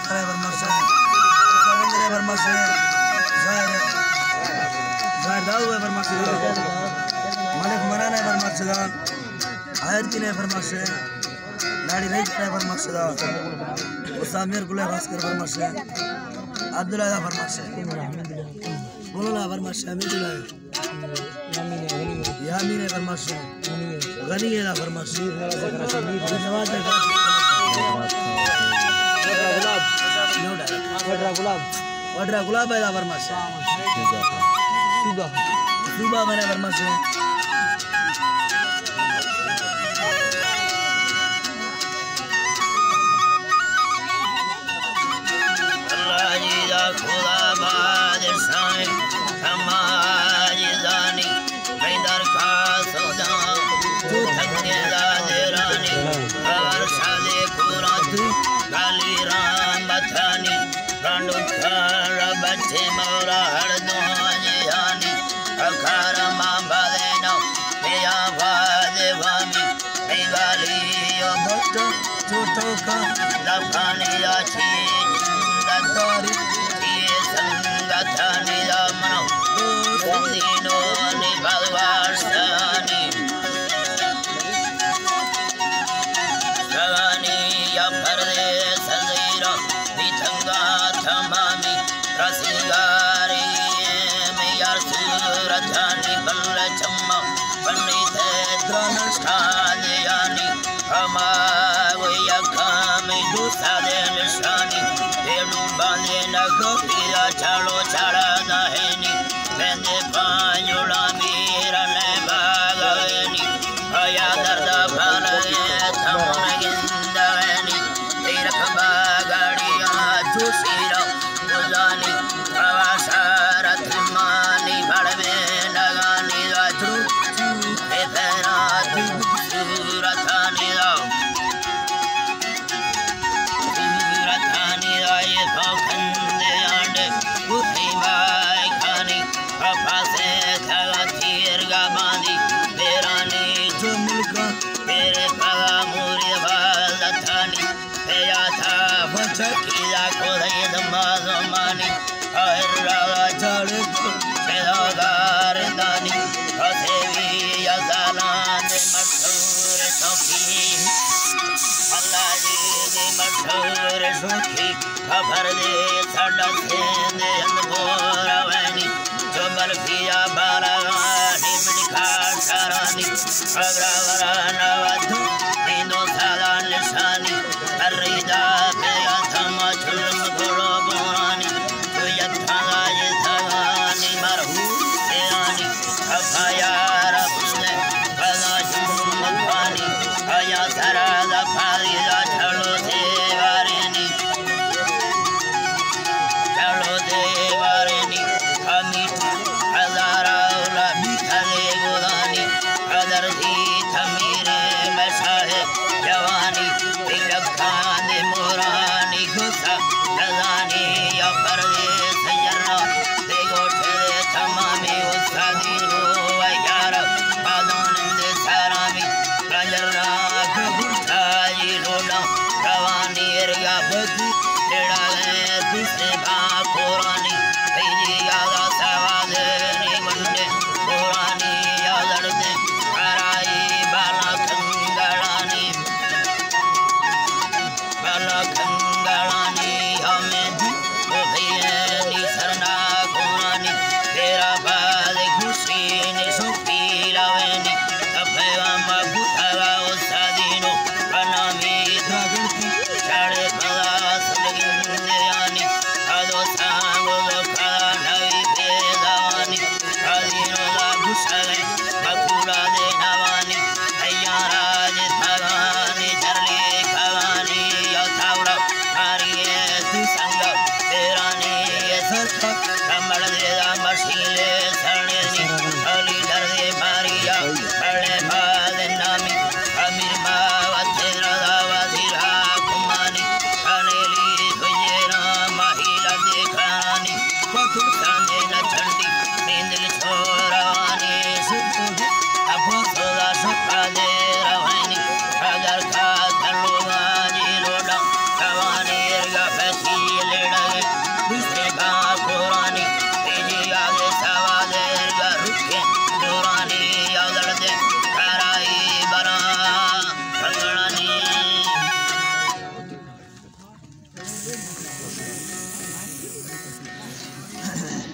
करे फरमाशे सरेंद्र फरमाशे जाहिर दाऊ है फरमाशे मलिक मनाना है फरमाशे आयरती ने फरमाशे लाड़ी नहीं करे फरमाशे उसामिर गुले खासकर फरमाशे अब्दुल्ला फरमाशे बोलो ना फरमाशे अमीरुल्लाह यामीन फरमाशे गनी है फरमाशे नवाज है वड्रा गुलाब है फरमाशे सुबह मैंने फरमाशे खबर दे साडा सेंदे अंदोरा वैनी जोबल पिया बारा गाड़ी मिठा शरानी अग्रवरा नवधु तीनों साला निशानी अरिदा पे थमा चुलम गोरो बोरानी तो यथागा ये थगानी मरहू तेरानी अफाया रबने बला जुम पानी आया सारा दफाली जा छलो से Bethlehem. है।